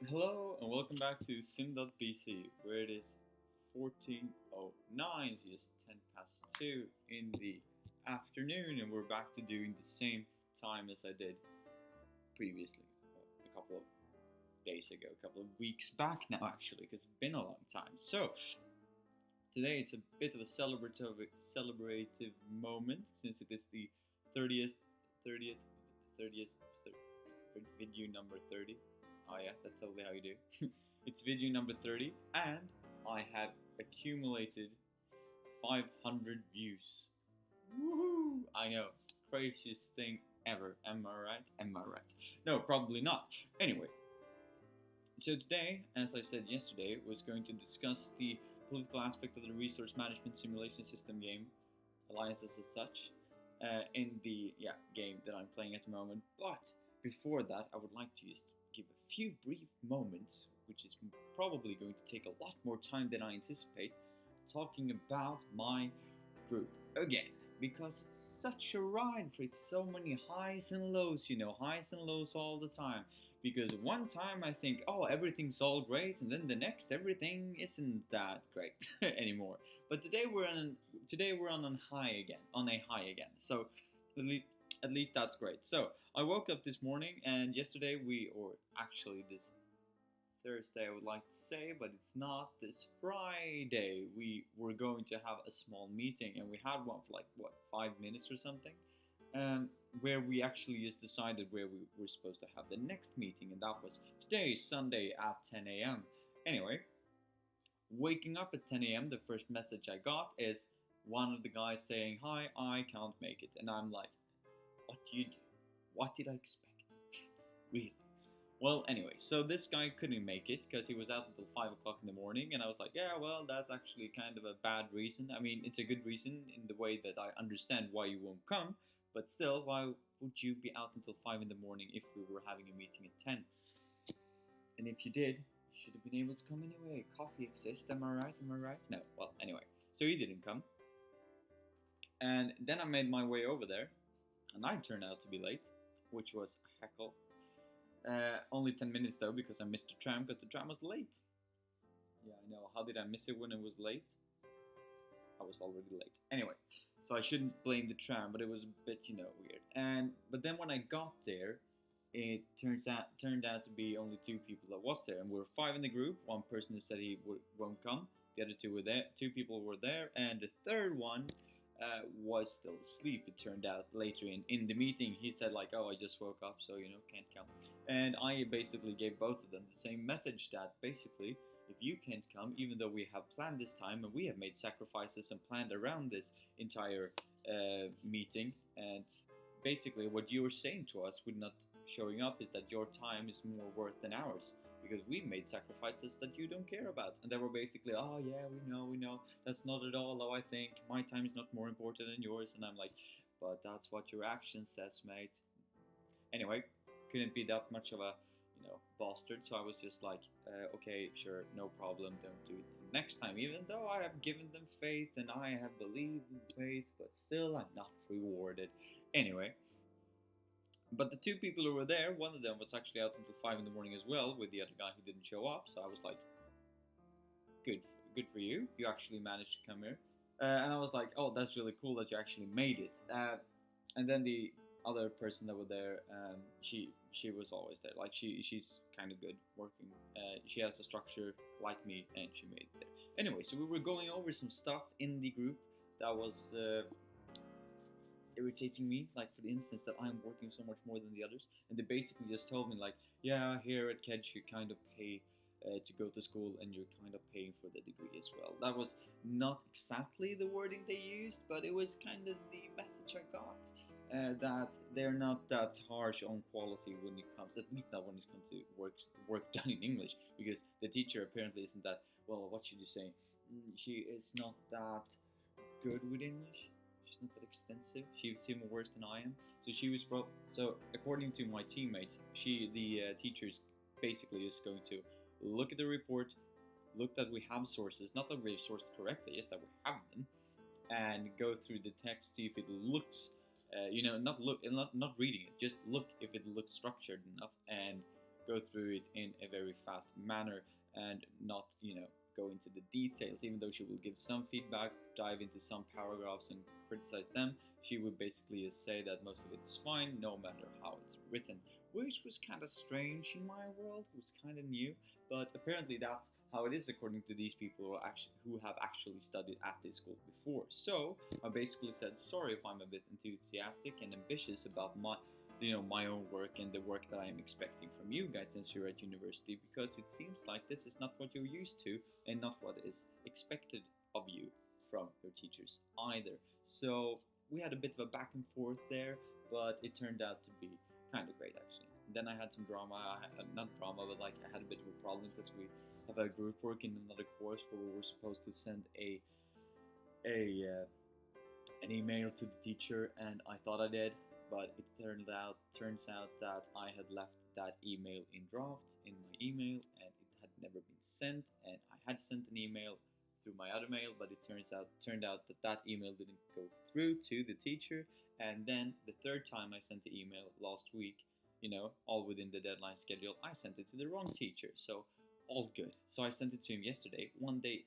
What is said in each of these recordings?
Hello and welcome back to sim.bc, where it is 14:09, so just 10 past 2 in the afternoon, and we're back to doing the same time as I did previously, a couple of days ago, a couple of weeks back now actually, because it's been a long time. So today it's a bit of a celebrative moment since it is the 30th, 30th, 30th, video number 30. Oh yeah, that's totally how you do. It's video number 30, and I have accumulated 500 views. Woohoo! I know, craziest thing ever. Am I right? Am I right? No, probably not. Anyway, so today, as I said yesterday, was going to discuss the political aspect of the resource management simulation system game, alliances as such, in the game that I'm playing at the moment. But before that, I would like to just give a few brief moments, which is probably going to take a lot more time than I anticipate, talking about my group again, because it's such a ride for it. So many highs and lows, highs and lows all the time. Because one time I think, oh, everything's all great, and then the next, everything isn't that great anymore. But today we're on a high again. So at least that's great. So I woke up this morning, and yesterday or actually this Thursday I would like to say, but it's not, this Friday we were going to have a small meeting, and we had one for like 5 minutes or something, where we actually just decided where we were supposed to have the next meeting, and that was today, Sunday at 10 a.m. Anyway, waking up at 10 a.m., the first message I got is one of the guys saying, "Hi, I can't make it," and I'm like, what do you do? What did I expect? Really? Well, anyway, so this guy couldn't make it because he was out until 5 o'clock in the morning, and I was like, yeah, well, that's actually kind of a bad reason. I mean, it's a good reason in the way that I understand why you won't come, but still, why would you be out until 5 in the morning if we were having a meeting at 10? And if you did, you should have been able to come anyway. Coffee exists, am I right? Am I right? No, well, anyway, so he didn't come. And then I made my way over there, and I turned out to be late, which was a heckle. Only 10 minutes though, because I missed the tram, because the tram was late. Yeah, I know. How did I miss it when it was late? I was already late. Anyway, so I shouldn't blame the tram, but it was a bit, weird. But then when I got there, it turned out to be only 2 people that was there, and we were 5 in the group. One person said he won't come. The other 2 were there. 2 people were there, and the third one was still asleep. It turned out later in the meeting, he said like, "Oh, I just woke up, so can't come." And I basically gave both of them the same message, that basically, if you can't come, even though we have planned this time and we have made sacrifices and planned around this entire meeting, and basically what you were saying to us with not showing up is that your time is more worth than ours, because we made sacrifices that you don't care about. And they were basically, "Oh yeah, we know, that's not at all how I think, my time is not more important than yours." And I'm like, but that's what your action says, mate. Anyway, couldn't be that much of a bastard, so I was just like, okay, sure, no problem, don't do it next time, even though I have given them faith and I have believed in faith, but still I'm not rewarded. Anyway, but the 2 people who were there, one of them was actually out until 5 in the morning as well, with the other guy who didn't show up. So I was like, good for you. You actually managed to come here. And I was like, oh, that's really cool that you actually made it. And then the other person that was there, she was always there. Like she's kind of good working. She has a structure like me, and she made it there. Anyway, so we were going over some stuff in the group that was irritating me, like for the instance that I'm working so much more than the others, and they basically just told me like, yeah, here at Kedge you kind of pay to go to school, and you're kind of paying for the degree as well. That was not exactly the wording they used, but it was kind of the message I got, that they're not that harsh on quality when it comes, at least not when it comes to work done in English, because the teacher apparently isn't that, well, what should you say, she is not that good with English. She's not that extensive. She's even worse than I am. So she was so according to my teammates, the teacher's basically is going to look at the report, look that we have sources, not that we've sourced correctly, just that we have them, and go through the text, see if it looks, not reading it, just look if it looks structured enough, and go through it in a very fast manner and not, go into the details. Even though she will give some feedback, dive into some paragraphs and criticize them, she would basically just say that most of it is fine, no matter how it's written, which was kind of strange in my world. It was kind of new, but apparently that's how it is according to these people who have actually studied at this school before. So I basically said sorry if I'm a bit enthusiastic and ambitious about my own work and the work that I'm expecting from you guys since you're at university, because it seems like this is not what you're used to and not what is expected of you from your teachers either. So we had a bit of a back and forth there, but it turned out to be kind of great actually. Then I had some drama. Not drama, but like I had a bit of a problem because we have a group work in another course where we were supposed to send a an email to the teacher, and I thought I did, but it turns out that I had left that email in draft in my email, and it had never been sent. And I had sent an email through my other mail, but it turned out that that email didn't go through to the teacher. And then the third time I sent the email last week, all within the deadline schedule, I sent it to the wrong teacher. So all good. So I sent it to him yesterday, one day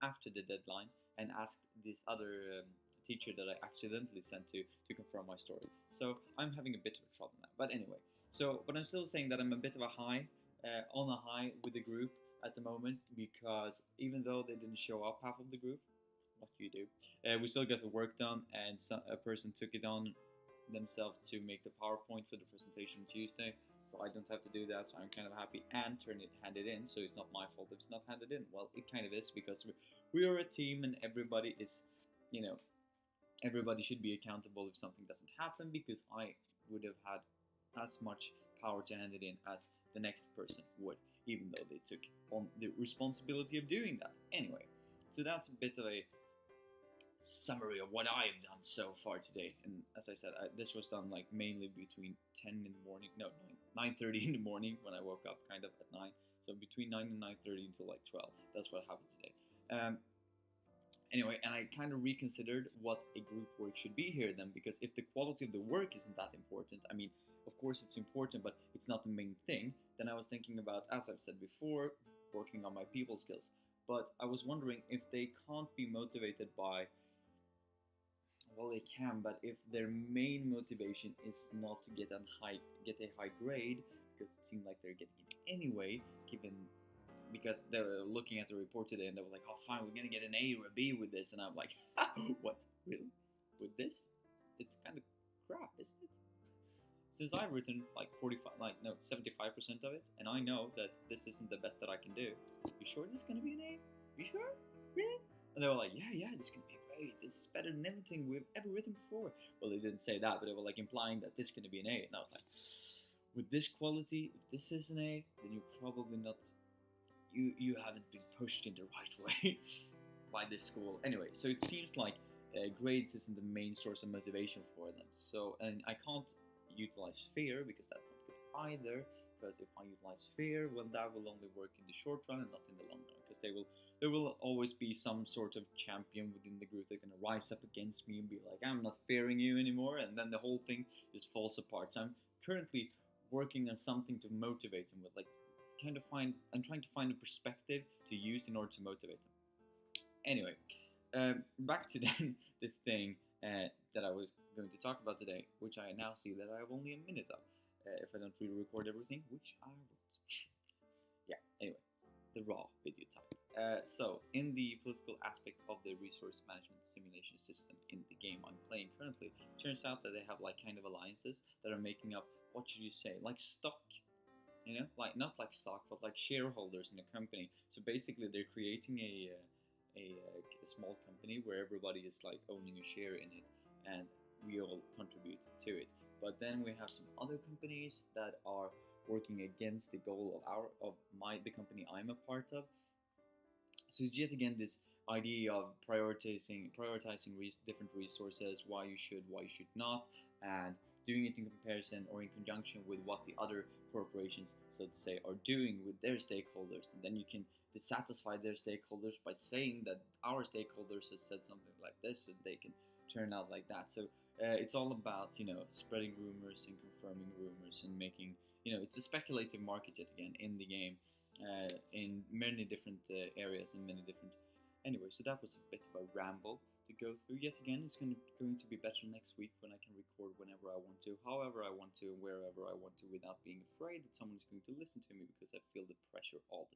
after the deadline, and asked this other teacher that I accidentally sent to confirm my story. So I'm having a bit of a trouble now. But anyway, but I'm still saying that I'm a bit of a on a high with the group at the moment, because even though they didn't show up, half of the group, what you do, we still got the work done, and a person took it on themselves to make the PowerPoint for the presentation Tuesday. So I don't have to do that, so I'm kind of happy, and hand it in. So it's not my fault if it's not handed in. Well, it kind of is, because we are a team, and everybody is, everybody should be accountable if something doesn't happen, because I would have had as much power to hand it in as the next person would, even though they took on the responsibility of doing that. Anyway, so that's a bit of a summary of what I've done so far today. And as I said, this was done like mainly between 10 in the morning, no, 9:30 in the morning when I woke up, kind of at 9. So between 9 and 9:30 until like 12. That's what happened today. Anyway, and I kind of reconsidered what a group work should be here then, because if the quality of the work isn't that important, I mean, of course it's important, but it's not the main thing, then I was thinking about, as I've said before, working on my people skills. But I was wondering if they can't be motivated by, well, they can, but if their main motivation is not to get a high grade, because it seemed like they're getting it anyway, because they were looking at the report today and they were like, oh fine, we're gonna get an A or a B with this, and I'm like, what, really? With this? It's kind of crap, isn't it? Since I've written like 75% of it, and I know that this isn't the best that I can do. You sure this is gonna be an A? You sure? Really? And they were like, yeah, this is gonna be great. This is better than everything we've ever written before. Well, they didn't say that, but they were like implying that this is gonna be an A, and I was like, with this quality, if this is an A, then you're probably not. You haven't been pushed in the right way by this school. Anyway, so it seems like grades isn't the main source of motivation for them. So, and I can't utilize fear, because that's not good either. Because if I utilize fear, well, that will only work in the short run and not in the long run. Because there will always be some sort of champion within the group that's gonna rise up against me and be like, I'm not fearing you anymore, and then the whole thing just falls apart. So I'm currently working on something to motivate them with, like, I'm trying to find a perspective to use in order to motivate them. Anyway, back to then the thing that I was going to talk about today, which I now see that I have only a minute of, if I don't really record everything, which I won't. Yeah, anyway, the raw video type. So, in the political aspect of the resource management simulation system in the game I'm playing currently, it turns out that they have like kind of alliances that are making up, what should you say, like stock. Like not like stock, but like shareholders in a company. So basically, they're creating a small company where everybody is like owning a share in it, and we all contribute to it. But then we have some other companies that are working against the goal of the company I'm a part of. So it's yet again this idea of prioritizing different resources, why you should not, and doing it in comparison or in conjunction with what the other corporations, so to say, are doing with their stakeholders. And then you can dissatisfy their stakeholders by saying that our stakeholders have said something like this, and they can turn out like that. So it's all about spreading rumors and confirming rumors and making it's a speculative market yet again in the game, in many different areas and many different. Anyway, so that was a bit of a ramble to go through. Yet again, it's going to be better next week when I can record whenever I want to, however I want to, wherever I want to, without being afraid that someone's going to listen to me, because I feel the pressure all